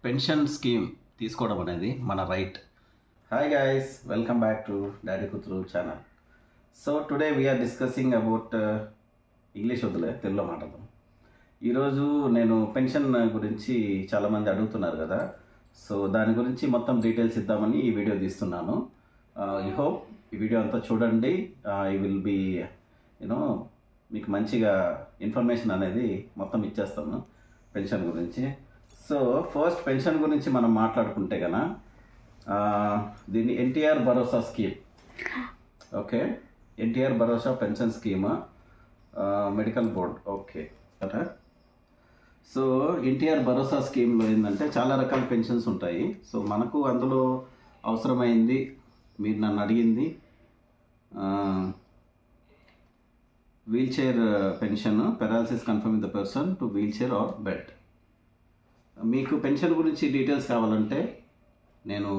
Pension scheme తీసుకోవడం అనేది మన right. Hi guys, welcome back to daddy కూతురు channel. So today we are discussing about English వద్దులే, తెలుగులో మాట్లాడదాం. ఈరోజు నేను పెన్షన్ గురించి చాలామంది అడుగుతున్నారు కదా, సో దాని గురించి మొత్తం డీటెయిల్స్ ఇద్దామని ఈ వీడియో తీస్తున్నాను. ఐ హోప్ ఈ వీడియో అంతా చూడండి. ఐ విల్ బీ మీకు మంచిగా ఇన్ఫర్మేషన్ అనేది మొత్తం ఇచ్చేస్తాను పెన్షన్ గురించి. సో ఫస్ట్ పెన్షన్ గురించి మనం మాట్లాడుకుంటే కనుక దీన్ని ఎన్టీఆర్ భరోసా స్కీమ్, ఓకే, ఎన్టీఆర్ భరోసా pension scheme, medical board, okay. So NTR భరోసా స్కీమ్లో ఏంటంటే చాలా రకాల పెన్షన్స్ ఉంటాయి. సో మనకు అందులో అవసరమైంది, మీరు నన్ను అడిగింది wheelchair pension, paralysis confirming the person to wheelchair or bed. మీకు పెన్షన్ గురించి డీటెయిల్స్ కావాలంటే నేను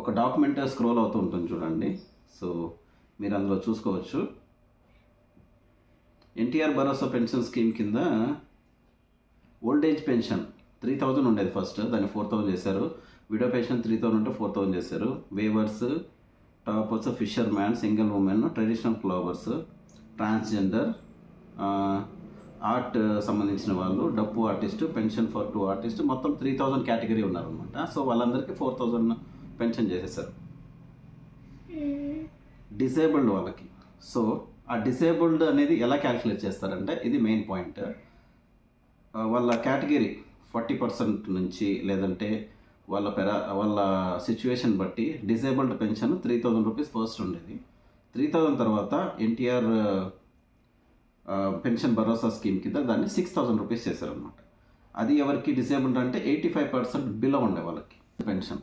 ఒక డాక్యుమెంట్ స్క్రోల్ అవుతూ ఉంటుంది చూడండి. సో మీరు అందులో చూసుకోవచ్చు. ఎన్టీఆర్ భరోసా పెన్షన్ స్కీమ్ కింద ఓల్డ్ ఏజ్ పెన్షన్ 3000 ఉండేది ఫస్ట్, దాన్ని 4000 చేశారు. విడో పెన్షన్ 3000 ఉంటే 4000 చేశారు. Weavers, toppers, fissure man, single women, traditional flowers, transgender, art సంబంధించిన వాళ్ళు, డప్పు ఆర్టిస్టు, పెన్షన్ ఫర్ 2 ఆర్టిస్ట్, మొత్తం 3000 కేటగిరీ ఉన్నారనమాట. సో వాళ్ళందరికీ 4000 పెన్షన్ చేసేసారు. డిసేబుల్డ్ వాళ్ళకి, సో ఆ డిసేబుల్డ్ అనేది ఎలా క్యాల్కులేట్ చేస్తారంటే, ఇది మెయిన్ పాయింట్. వాళ్ళ కేటగిరీ 40% నుంచి, లేదంటే వాళ్ళ సిచ్యువేషన్ బట్టి డిసేబుల్డ్ పెన్షన్ 3000 రూపీస్ ఫస్ట్ ఉండేది. 3000 తర్వాత ఎన్టీఆర్ పెన్షన్ భరోసా స్కీమ్ కింద దాన్ని 6000 రూపీస్ చేశారనమాట. అది ఎవరికి డిసేబుల్డ్ అంటే 85% బిలో ఉండే వాళ్ళకి పెన్షన్,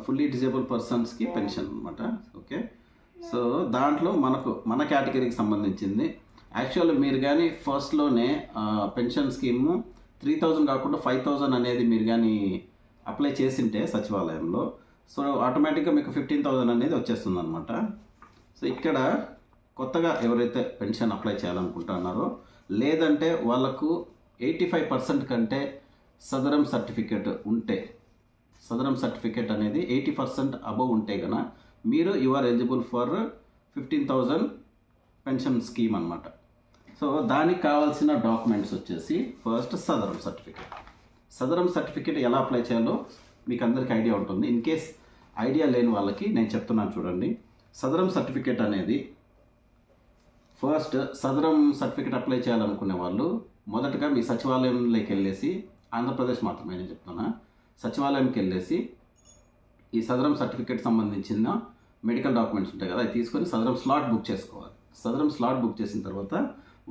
ఫుల్లీ డిసేబుల్ పర్సన్స్కి పెన్షన్ అనమాట. ఓకే, సో దాంట్లో మన కేటగిరీకి సంబంధించింది. యాక్చువల్ మీరు కానీ ఫస్ట్లోనే పెన్షన్ స్కీమ్ 3000 కాకుండా 5000 అనేది మీరు కానీ అప్లై చేసింటే సచివాలయంలో, సో ఆటోమేటిక్గా మీకు 15000 అనేది వచ్చేస్తుంది అనమాట. సో ఇక్కడ కొత్తగా ఎవరైతే పెన్షన్ అప్లై చేయాలనుకుంటున్నారో, లేదంటే వాళ్ళకు 85% కంటే సదరం సర్టిఫికేట్ ఉంటే, సదరం సర్టిఫికేట్ అనేది 80% అబవ్ ఉంటే కనుక మీరు you are eligible for 15000 pension scheme అనమాట. సో దానికి కావాల్సిన డాక్యుమెంట్స్ వచ్చేసి first Sadaram certificate. Sadaram certificate ఎలా అప్లై చేయాలో మీకు అందరికీ ఐడియా ఉంటుంది. ఇన్ కేస్ ఐడియా లేని వాళ్ళకి నేను చెప్తున్నాను చూడండి. సదరం సర్టిఫికేట్ అనేది ఫస్ట్, సదరం సర్టిఫికేట్ అప్లై చేయాలనుకునే వాళ్ళు మొదటగా మీ సచివాలయంలోకి వెళ్ళేసి, ఆంధ్రప్రదేశ్ మాత్రమే నేను చెప్తున్నా, సచివాలయంకి వెళ్ళేసి ఈ సదరం సర్టిఫికేట్ సంబంధించిన మెడికల్ డాక్యుమెంట్స్ ఉంటాయి కదా, అవి తీసుకొని సదరం స్లాట్ బుక్ చేసుకోవాలి. సదరం స్లాట్ బుక్ చేసిన తర్వాత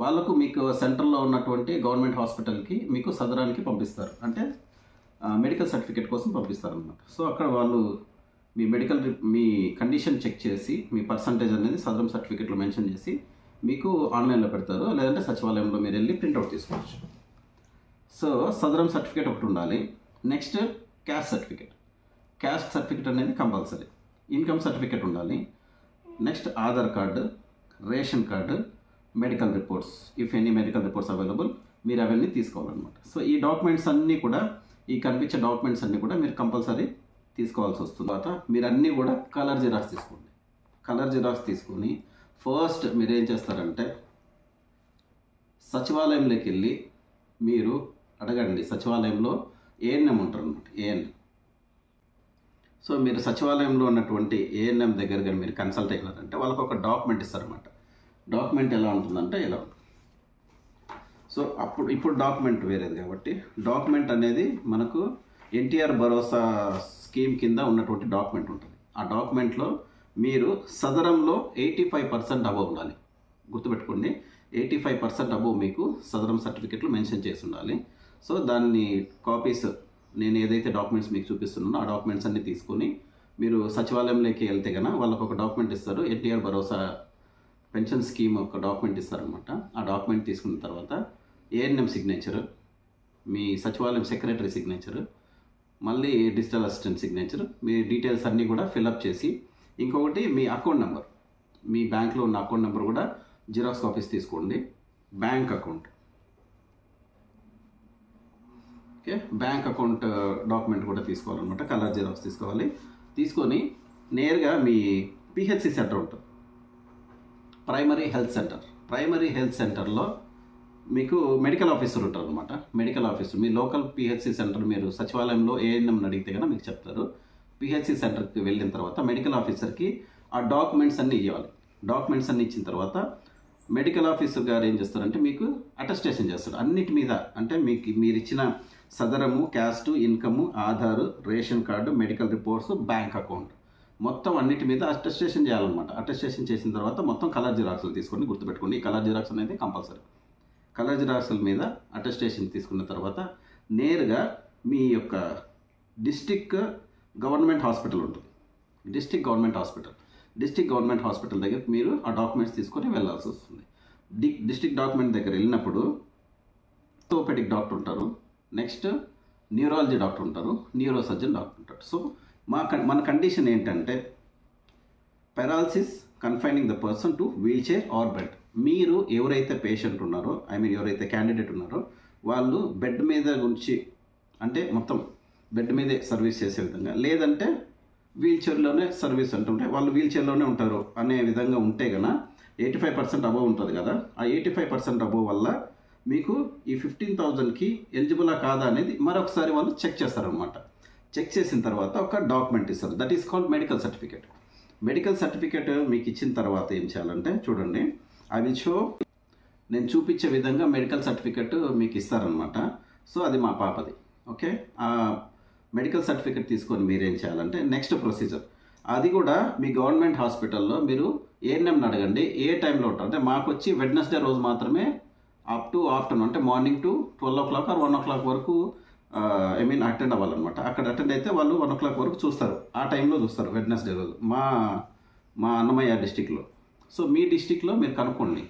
వాళ్ళకు మీకు సెంటర్లో ఉన్నటువంటి గవర్నమెంట్ హాస్పిటల్కి మీకు సదరానికి పంపిస్తారు, అంటే మెడికల్ సర్టిఫికేట్ కోసం పంపిస్తారు అన్నమాట. సో అక్కడ వాళ్ళు మీ కండిషన్ చెక్ చేసి మీ పర్సంటేజ్ అనేది సదరం సర్టిఫికేట్లో మెన్షన్ చేసి మీకు ఆన్లైన్లో పెడతారు, లేదంటే సచివాలయంలో మీరు వెళ్ళి ప్రింట్అవుట్ తీసుకోవచ్చు. సో సదరం సర్టిఫికేట్ ఒకటి ఉండాలి. Next caste certificate. Caste certificate అనేది కంపల్సరీ. ఇన్కమ్ సర్టిఫికేట్ ఉండాలి. Next Aadhaar card, ration card, medical reports, if any medical reports available, మీరు అవన్నీ తీసుకోవాలన్నమాట. సో ఈ డాక్యుమెంట్స్ అన్నీ కూడా, ఈ కనిపించే డాక్యుమెంట్స్ అన్నీ కూడా మీరు కంపల్సరీ తీసుకోవాల్సి వస్తుంది. తర్వాత మీరు అన్నీ కూడా కలర్ జిరాక్స్ తీసుకోండి. కలర్ జిరాక్స్ తీసుకొని ఫస్ట్ మీరు ఏం చేస్తారంటే సచివాలయంలోకి వెళ్ళి మీరు అడగండి. సచివాలయంలో ఏఎన్ఎం ఉంటారు అనమాట, ఏఎన్ఎం. సో మీరు సచివాలయంలో ఉన్నటువంటి ఏఎన్ఎం దగ్గర కానీ మీరు కన్సల్ట్ అయినారంటే వాళ్ళకు ఒక డాక్యుమెంట్ ఇస్తారన్నమాట. డాక్యుమెంట్ ఎలా ఉంటుందంటే ఇలా ఉంటుంది. సో ఇప్పుడు డాక్యుమెంట్ వేరేది కాబట్టి, డాక్యుమెంట్ అనేది మనకు ఎన్టీఆర్ భరోసా స్కీమ్ కింద ఉన్నటువంటి డాక్యుమెంట్ ఉంటుంది. ఆ డాక్యుమెంట్లో మీరు సదరంలో 85% అబవ్ ఉండాలి. గుర్తుపెట్టుకోండి, 85% అబవ్ మీకు సదరం సర్టిఫికేట్లో మెన్షన్ చేసి ఉండాలి. సో దాన్ని కాపీస్, నేను ఏదైతే డాక్యుమెంట్స్ మీకు చూపిస్తున్నానో ఆ డాక్యుమెంట్స్ అన్నీ తీసుకొని మీరు సచివాలయంలోకి వెళ్తే కనుక వాళ్ళకు ఒక డాక్యుమెంట్ ఇస్తారు. ఎన్టీఆర్ భరోసా పెన్షన్ స్కీమ్ ఒక డాక్యుమెంట్ ఇస్తారనమాట. ఆ డాక్యుమెంట్ తీసుకున్న తర్వాత ఏఎన్ఎం సిగ్నేచర్, మీ సచివాలయం సెక్రటరీ సిగ్నేచర్, మళ్ళీ డిజిటల్ అసిస్టెంట్ సిగ్నేచర్, మీ డీటెయిల్స్ అన్నీ కూడా ఫిల్అప్ చేసి, ఇంకొకటి మీ అకౌంట్ నెంబర్, మీ బ్యాంక్లో ఉన్న అకౌంట్ నెంబర్ కూడా జిరాక్స్ కాపీస్ తీసుకోండి. Bank account, okay, bank account document కూడా తీసుకోవాలన్నమాట, కలర్ జిరాక్స్ తీసుకోవాలి. తీసుకొని నేరుగా మీ పిహెచ్సి సెంటర్ ఉంటుంది, ప్రైమరీ హెల్త్ సెంటర్లో మీకు మెడికల్ ఆఫీసర్ ఉంటారు అనమాట. మెడికల్ ఆఫీసర్ మీ లోకల్ పిహెచ్సి సెంటర్, మీరు సచివాలయంలో ఏఎన్ఎం అడిగితే కనుక మీకు చెప్తారు. పిహెచ్సి సెంటర్కి వెళ్ళిన తర్వాత మెడికల్ ఆఫీసర్కి ఆ డాక్యుమెంట్స్ అన్నీ ఇవ్వాలి. డాక్యుమెంట్స్ అన్నీ ఇచ్చిన తర్వాత మెడికల్ ఆఫీసర్ గారు ఏం చేస్తారంటే మీకు అటెస్టేషన్ చేస్తారు అన్నిటి మీద. అంటే మీరు ఇచ్చిన సదరము, క్యాస్ట్, ఇన్కము, Aadhaar, ration card, medical reports, bank account మొత్తం అన్నిటి మీద అటెస్టేషన్ చేయాలన్నమాట. అటెస్టేషన్ చేసిన తర్వాత మొత్తం కలర్ జిరాక్స్లు తీసుకోండి, గుర్తుపెట్టుకోండి. ఈ కలర్ జిరాక్స్ అనేది కంపల్సరీ. కలర్ జిరాక్స్ల మీద అటెస్టేషన్ తీసుకున్న తర్వాత నేరుగా మీ యొక్క డిస్టిక్ గవర్నమెంట్ హాస్పిటల్ ఉంటుంది, డిస్టిక్ గవర్నమెంట్ హాస్పిటల్ దగ్గరికి మీరు ఆ డాక్యుమెంట్స్ తీసుకొని వెళ్ళాల్సి వస్తుంది. డిస్టిక్ డాక్యుమెంట్ దగ్గర వెళ్ళినప్పుడు ఆర్థోపెడిక్ డాక్టర్ ఉంటారు, నెక్స్ట్ న్యూరాలజీ డాక్టర్ ఉంటారు, న్యూరో సర్జన్ డాక్టర్ ఉంటారు. సో మన కండిషన్ ఏంటంటే paralysis confining the person to wheelchair or bed. మీరు ఎవరైతే పేషెంట్ ఉన్నారో, ఎవరైతే క్యాండిడేట్ ఉన్నారో వాళ్ళు బెడ్ మీద గురించి, అంటే మొత్తం బెడ్ మీదే సర్వీస్ చేసే విధంగా, లేదంటే వీల్ చైర్లోనే సర్వీస్ అంటుంటే వాళ్ళు వీల్ చైర్లోనే ఉంటారు అనే విధంగా ఉంటే కనుక 85% అబోవ్ ఉంటుంది కదా, ఆ 85% అబోవ్ వల్ల మీకు ఈ 15,000కి ఎలిజిబులా కాదా అనేది మరొకసారి వాళ్ళు చెక్ చేస్తారనమాట. చెక్ చేసిన తర్వాత ఒక డాక్యుమెంట్ ఇస్తారు, that is called medical certificate. Medical certificate మీకు ఇచ్చిన తర్వాత ఏం చేయాలంటే చూడండి, అవి నేను చూపించే విధంగా మెడికల్ సర్టిఫికేట్ మీకు ఇస్తారనమాట. సో అది మా పాపది. ఓకే, ఆ మెడికల్ సర్టిఫికేట్ తీసుకొని మీరేం చేయాలంటే నెక్స్ట్ ప్రొసీజర్, అది కూడా మీ గవర్నమెంట్ హాస్పిటల్లో మీరు ఏఎన్ఎంని అడగండి ఏ టైంలో ఉంటారు. అంటే మాకు వచ్చి వెడ్నెస్డే రోజు మాత్రమే అప్ టు ఆఫ్టర్నూన్, అంటే morning to 12 o'clock or 1 o'clock వరకు అటెండ్ అవ్వాలన్నమాట. అక్కడ అటెండ్ అయితే వాళ్ళు 1 o'clock వరకు చూస్తారు, ఆ టైంలో చూస్తారు వెడ్నెస్డే రోజు మా అన్నమయ్య డిస్టిక్లో. సో మీ డిస్టిక్లో మీరు కనుక్కోండి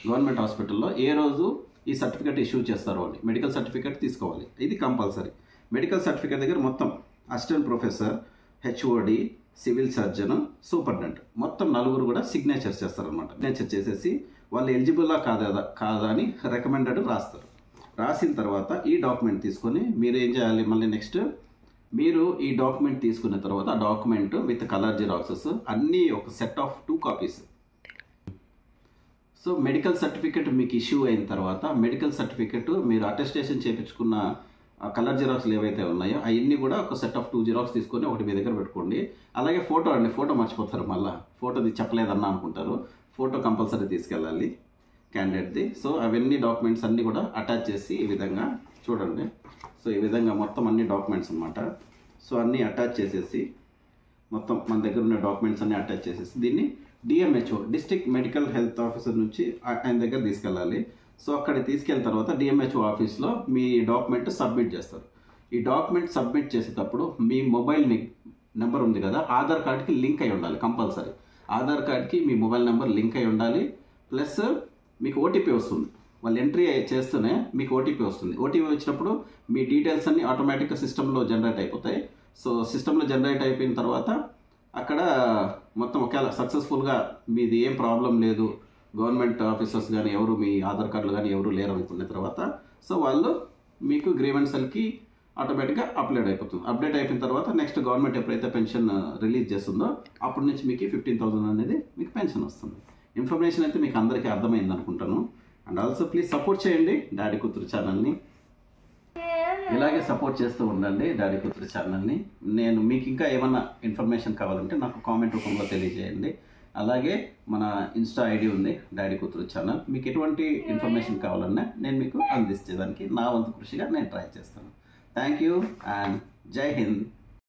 గవర్నమెంట్ హాస్పిటల్లో ఏ రోజు ఈ సర్టిఫికేట్ ఇష్యూ చేస్తారు అని. మెడికల్ సర్టిఫికేట్ తీసుకోవాలి, ఇది కంపల్సరీ. మెడికల్ సర్టిఫికేట్ దగ్గర మొత్తం assistant professor, HOD, civil surgeon, superintendent మొత్తం 4 కూడా సిగ్నేచర్స్ చేస్తారనమాట. సిగ్నేచర్ చేసేసి వాళ్ళు ఎలిజిబుల్లా కాదా అని రికమెండెడ్ రాస్తారు. రాసిన తర్వాత ఈ డాక్యుమెంట్ తీసుకొని మీరు ఏం చేయాలి, మళ్ళీ నెక్స్ట్ మీరు ఈ డాక్యుమెంట్ తీసుకున్న తర్వాత ఆ డాక్యుమెంట్ విత్ కలర్ జిరాక్సెస్ అన్నీ ఒక set of 2 copies. So medical certificate మీకు ఇష్యూ అయిన తర్వాత మెడికల్ సర్టిఫికేట్ మీరు అటెస్టేషన్ చేయించుకున్న కలర్ జిరాక్స్లు ఏవైతే ఉన్నాయో అవన్నీ కూడా ఒక సెట్ ఆఫ్ 2 జిరాక్స్ తీసుకొని ఒకటి మీ దగ్గర పెట్టుకోండి. అలాగే ఫోటో మర్చిపోతారు, మళ్ళీ ఫోటోది చెప్పలేదన్నా అనుకుంటారు. ఫోటో కంపల్సరీ తీసుకెళ్ళాలి క్యాండిడేట్ది. సో అవన్నీ డాక్యుమెంట్స్ అన్నీ కూడా అటాచ్ చేసి ఈ విధంగా చూడండి. సో ఈ విధంగా మొత్తం అన్ని డాక్యుమెంట్స్ అనమాట. సో అన్నీ అటాచ్ చేసేసి మొత్తం మన దగ్గర ఉన్న డాక్యుమెంట్స్ అన్నీ అటాచ్ చేసేసి దీన్ని DMHO, district medical health officer నుంచి ఆయన దగ్గర తీసుకెళ్ళాలి. సో అక్కడ తీసుకెళ్ళిన తర్వాత డిఎంహెచ్ఓ ఆఫీస్లో మీ డాక్యుమెంట్ సబ్మిట్ చేస్తారు. ఈ డాక్యుమెంట్ సబ్మిట్ చేసేటప్పుడు మీ మొబైల్ నెంబర్ ఉంది కదా, ఆధార్ కార్డ్కి లింక్ అయి ఉండాలి కంపల్సరీ. ఆధార్ కార్డ్కి మీ మొబైల్ నెంబర్ లింక్ అయి ఉండాలి. ప్లస్ మీకు ఓటీపీ వస్తుంది, వాళ్ళు ఎంట్రీ చేస్తూనే మీకు ఓటీపీ వస్తుంది. ఓటీపీ వచ్చినప్పుడు మీ డీటెయిల్స్ అన్నీ ఆటోమేటిక్గా సిస్టంలో జనరేట్ అయిపోతాయి. సో సిస్టంలో జనరేట్ అయిపోయిన తర్వాత అక్కడ మొత్తం ఒకవేళ సక్సెస్ఫుల్గా మీది ఏం ప్రాబ్లం లేదు, గవర్నమెంట్ ఆఫీసర్స్ కానీ ఎవరు మీ ఆధార్ కార్డులు కానీ ఎవరు లేరు అనుకున్న తర్వాత సో వాళ్ళు మీకు గ్రీవెన్సల్కి ఆటోమేటిక్గా అప్డేట్ అయిపోయిన తర్వాత నెక్స్ట్ గవర్నమెంట్ ఎప్పుడైతే పెన్షన్ రిలీజ్ చేస్తుందో అప్పటి నుంచి మీకు 15,000 అనేది మీకు పెన్షన్ వస్తుంది. ఇన్ఫర్మేషన్ అయితే మీకు అందరికీ అర్థమైంది అనుకుంటాను. అండ్ ఆల్సో ప్లీజ్ సపోర్ట్ చేయండి డాడీ కూతురు ఛానల్ని, ఇలాగే సపోర్ట్ చేస్తూ ఉండండి డాడీ కూతురు ఛానల్ని. నేను మీకు ఇంకా ఏమన్నా ఇన్ఫర్మేషన్ కావాలంటే నాకు కామెంట్ రూపంలో తెలియజేయండి. అలాగే మన ఇన్స్టా ఐడి ఉంది డాడీ కూతురు ఛానల్. మీకు ఎటువంటి ఇన్ఫర్మేషన్ కావాలన్నా నేను మీకు అందించేదానికి నా వంతు కృషిగా నేను ట్రై చేస్తాను. థ్యాంక్ యూ అండ్ జై హింద్.